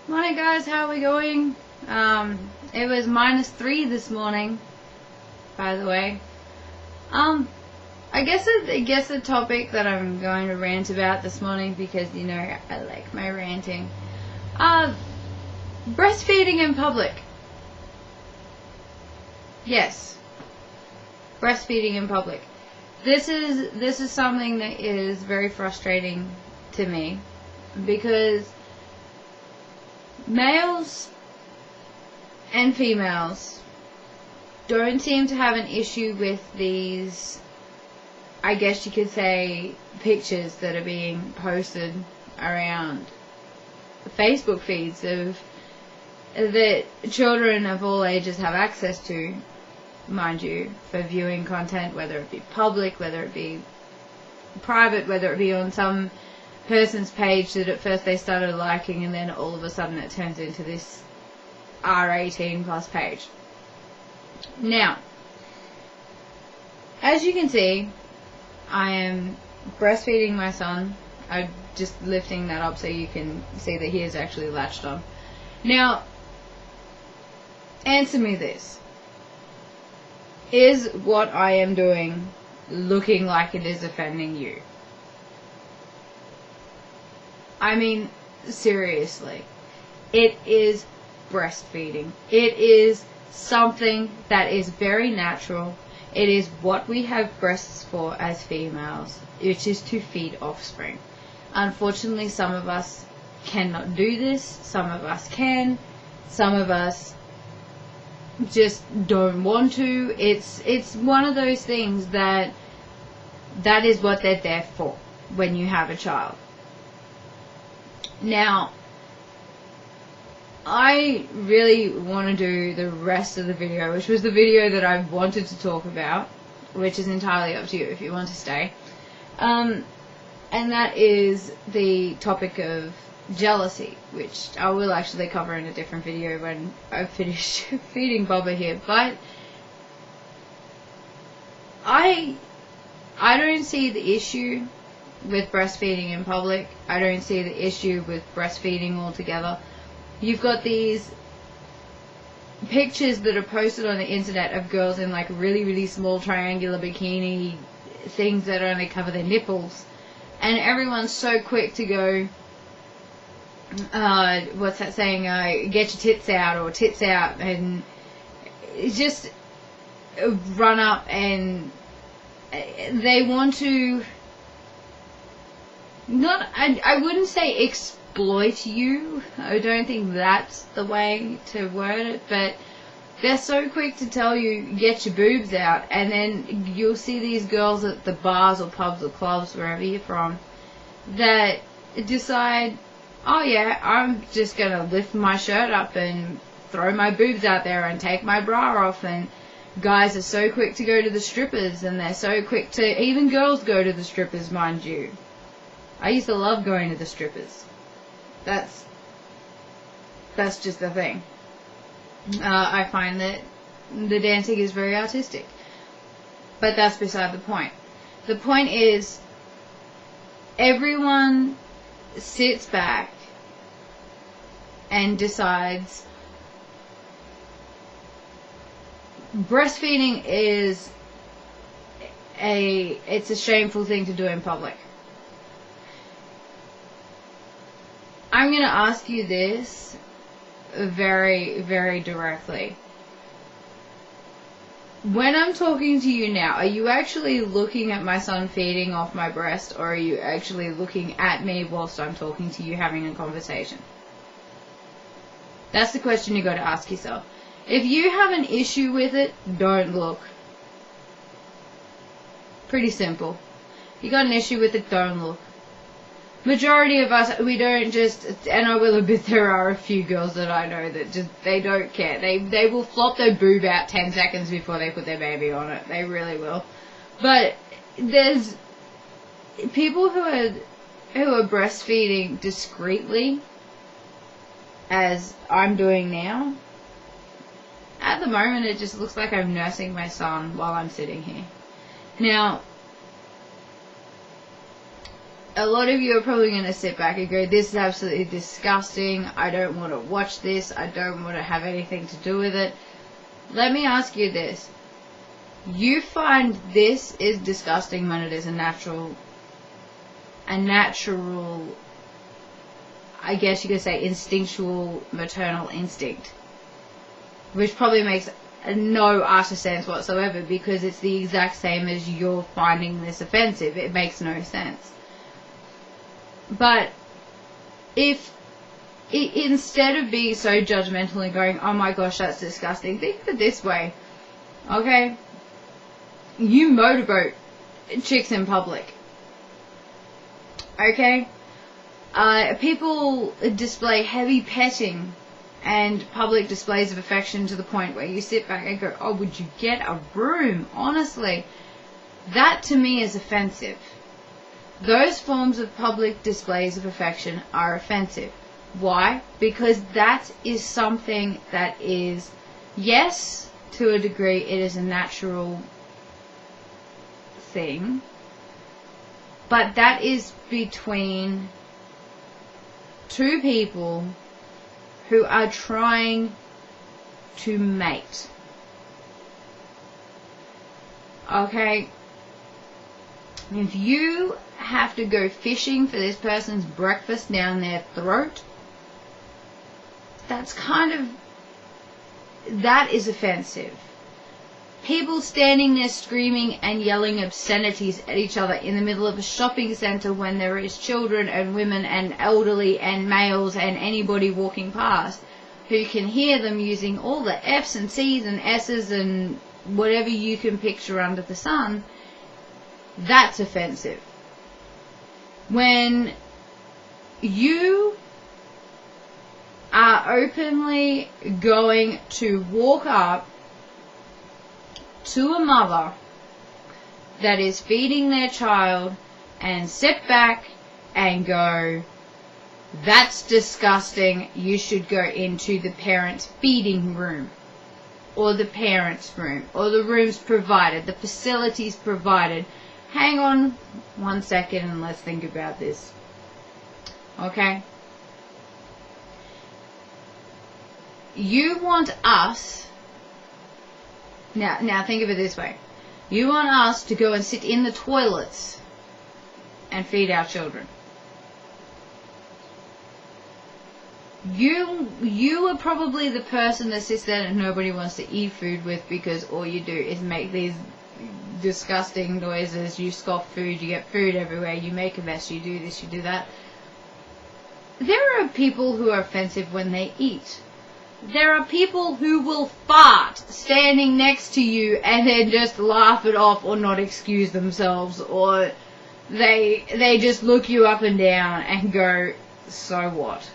Morning guys, how are we going? It was -3 this morning, by the way. I guess the topic that I'm going to rant about this morning, because you know I like my ranting. Breastfeeding in public. Yes. Breastfeeding in public. This is something that is very frustrating to me, because males and females don't seem to have an issue with these, I guess you could say, pictures that are being posted around Facebook feeds of that children of all ages have access to, mind you, for viewing content, whether it be public, whether it be private, whether it be on some person's page that at first they started liking, and then all of a sudden it turns into this R18 plus page. Now, as you can see, I am breastfeeding my son. I'm just lifting that up so you can see that he is actually latched on. Now, answer me this. Is what I am doing looking like it is offending you? I mean, seriously. It is breastfeeding. It is something that is very natural. It is what we have breasts for as females, which is to feed offspring. Unfortunately, some of us cannot do this. Some of us can. Some of us just don't want to. It's one of those things that is what they're there for when you have a child. Now, I really want to do the rest of the video, which was the video that I wanted to talk about, which is entirely up to you if you want to stay. And that is the topic of jealousy, which I will actually cover in a different video when I've finished feeding Bubba here. But I don't see the issue with breastfeeding in public. I don't see the issue with breastfeeding altogether. You've got these pictures that are posted on the internet of girls in like really, really small triangular bikini things that only cover their nipples, and everyone's so quick to go, what's that saying, get your tits out, or tits out, and just run up, and they want to I wouldn't say exploit you. I don't think that's the way to word it, but they're so quick to tell you, get your boobs out, and then you'll see these girls at the bars or pubs or clubs, wherever you're from, that decide, oh yeah, I'm just going to lift my shirt up and throw my boobs out there and take my bra off. And guys are so quick to go to the strippers, and they're so quick to, even girls go to the strippers, mind you. I used to love going to the strippers. That's just the thing. I find that the dancing is very artistic. But that's beside the point. The point is, everyone sits back and decides breastfeeding is it's a shameful thing to do in public. I'm going to ask you this very, very directly. When I'm talking to you now, are you actually looking at my son feeding off my breast, or are you actually looking at me whilst I'm talking to you, having a conversation? That's the question you got to ask yourself. If you have an issue with it, don't look. Pretty simple. You got an issue with it, don't look. Majority of us, we don't just, and I will admit there are a few girls that I know that just, they don't care. They will flop their boob out 10 seconds before they put their baby on it. They really will. But there's people who are breastfeeding discreetly, as I'm doing now. At the moment, it just looks like I'm nursing my son while I'm sitting here. Now, a lot of you are probably going to sit back and go, this is absolutely disgusting. I don't want to watch this. I don't want to have anything to do with it. Let me ask you this. You find this is disgusting when it is a natural, I guess you could say, instinctual maternal instinct, which probably makes no utter sense whatsoever, because it's the exact same as you're finding this offensive. It makes no sense. But if instead of being so judgmental and going, oh my gosh, that's disgusting, think of it this way. Okay? You motorboat chicks in public. Okay? People display heavy petting and public displays of affection to the point where you sit back and go, oh, would you get a room? Honestly, that to me is offensive. Those forms of public displays of affection are offensive. Why? Because that is something that is, yes, to a degree, it is a natural thing, but that is between two people who are trying to mate. Okay? If you have to go fishing for this person's breakfast down their throat, that is offensive. People standing there screaming and yelling obscenities at each other in the middle of a shopping centre when there is children and women and elderly and males and anybody walking past who can hear them using all the F's and C's and S's and whatever you can picture under the sun, that's offensive. When you are openly going to walk up to a mother that is feeding their child and sit back and go, that's disgusting, you should go into the parent's feeding room, or the parent's room, or the rooms provided, the facilities provided. Hang on 1 second and let's think about this. Okay? You want us, now think of it this way. You want us to go and sit in the toilets and feed our children. You are probably the person that sits there and nobody wants to eat food with, because all you do is make these disgusting noises. You scoff food, you get food everywhere, you make a mess, you do this, you do that. There are people who are offensive when they eat. There are people who will fart standing next to you and then just laugh it off or not excuse themselves, or they just look you up and down and go, so what?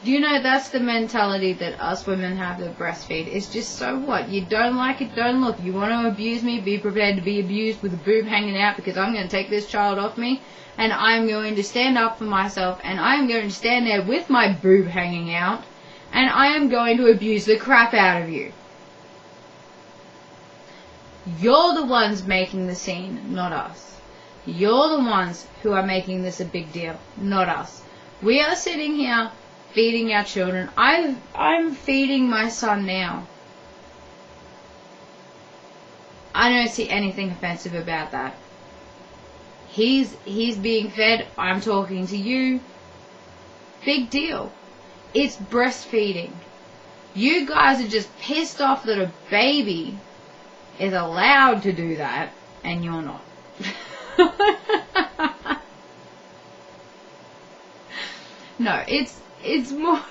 Do you know that's the mentality that us women have that breastfeed? It's just, so what? You don't like it, don't look. You want to abuse me? Be prepared to be abused with a boob hanging out, because I'm going to take this child off me and I'm going to stand up for myself and I'm going to stand there with my boob hanging out and I am going to abuse the crap out of you. You're the ones making the scene, not us. You're the ones who are making this a big deal, not us. We are sitting here feeding our children. I'm feeding my son now. I don't see anything offensive about that. He's being fed. I'm talking to you. Big deal. It's breastfeeding. You guys are just pissed off that a baby is allowed to do that, and you're not. No, it's more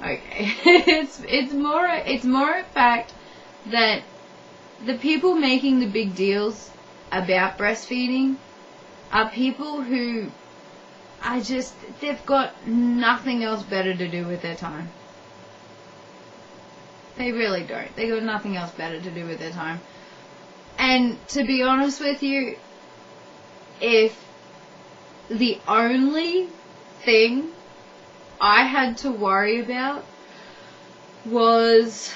okay. It's more a fact that the people making the big deals about breastfeeding are people who are just, they've got nothing else better to do with their time. They really don't. They got nothing else better to do with their time. And to be honest with you, if the only thing I had to worry about was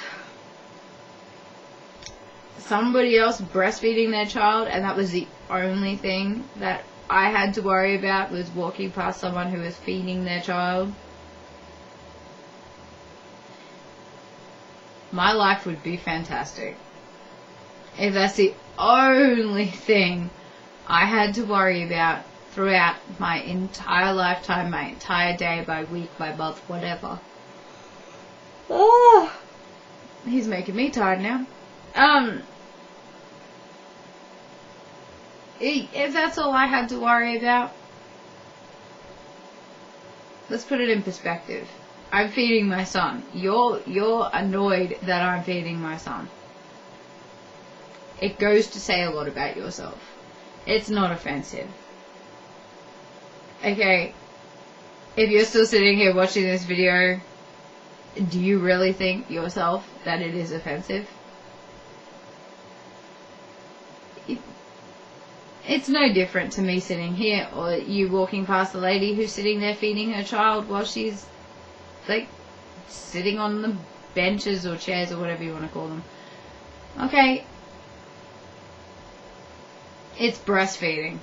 somebody else breastfeeding their child, and that was the only thing that I had to worry about was walking past someone who was feeding their child, my life would be fantastic. If that's the only thing I had to worry about throughout my entire lifetime, my entire day, by week, by month, whatever. Oh, he's making me tired now. If that's all I had to worry about, let's put it in perspective. I'm feeding my son. You're annoyed that I'm feeding my son. It goes to say a lot about yourself. It's not offensive. Okay, if you're still sitting here watching this video, do you really think yourself that it is offensive? It's no different to me sitting here or you walking past a lady who's sitting there feeding her child while she's like sitting on the benches or chairs or whatever you want to call them. Okay, it's breastfeeding.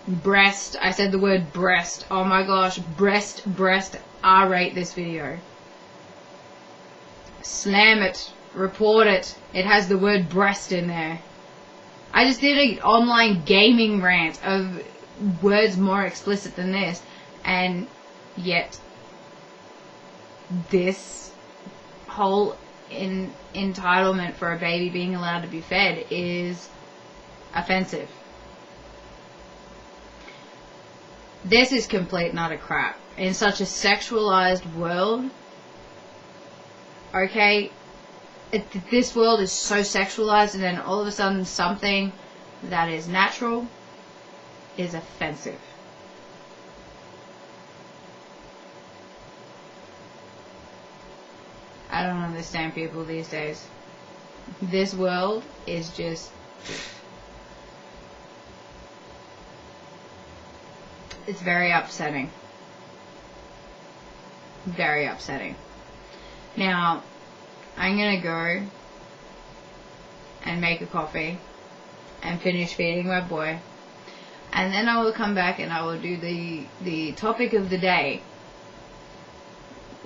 Breast, I said the word breast. Oh my gosh, breast, R-rate this video. Slam it, report it. It has the word breast in there. I just did an online gaming rant of words more explicit than this, and yet this whole entitlement for a baby being allowed to be fed is offensive. This is complete and utter crap. In such a sexualized world, okay, this world is so sexualized, and then all of a sudden something that is natural is offensive. I don't understand people these days. This world is just... it's very upsetting. Very upsetting. Now, I'm gonna go and make a coffee and finish feeding my boy, and then I will come back and I will do the topic of the day,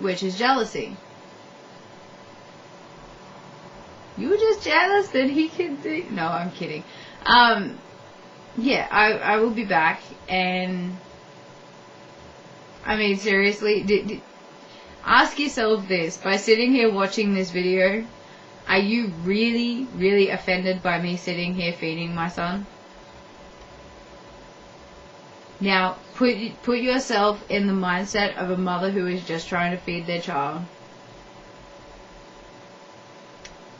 which is jealousy. You were just jealous that he could do... No, I'm kidding. Yeah, I will be back, and I mean, seriously, ask yourself this, by sitting here watching this video, are you really, really offended by me sitting here feeding my son? Now, put yourself in the mindset of a mother who is just trying to feed their child.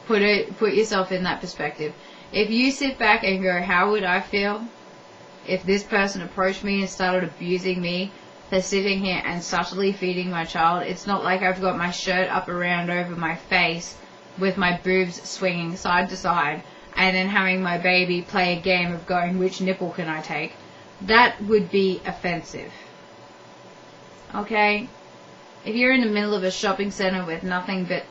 Put yourself in that perspective. If you sit back and go, how would I feel if this person approached me and started abusing me for sitting here and subtly feeding my child? It's not like I've got my shirt up around over my face with my boobs swinging side to side and then having my baby play a game of going, which nipple can I take? That would be offensive. Okay? If you're in the middle of a shopping center with nothing but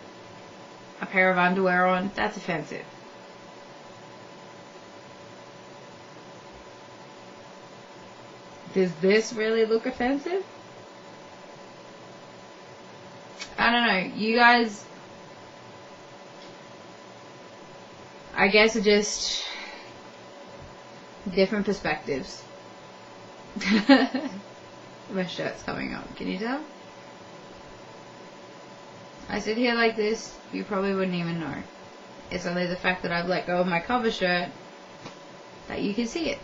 a pair of underwear on, that's offensive. Does this really look offensive? I don't know. You guys, I guess, are just different perspectives. My shirt's coming up. Can you tell? I sit here like this, you probably wouldn't even know. It's only the fact that I've let go of my cover shirt that you can see it.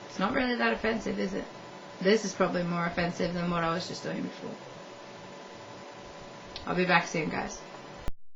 It's not really that offensive, is it? This is probably more offensive than what I was just doing before. I'll be back soon, guys.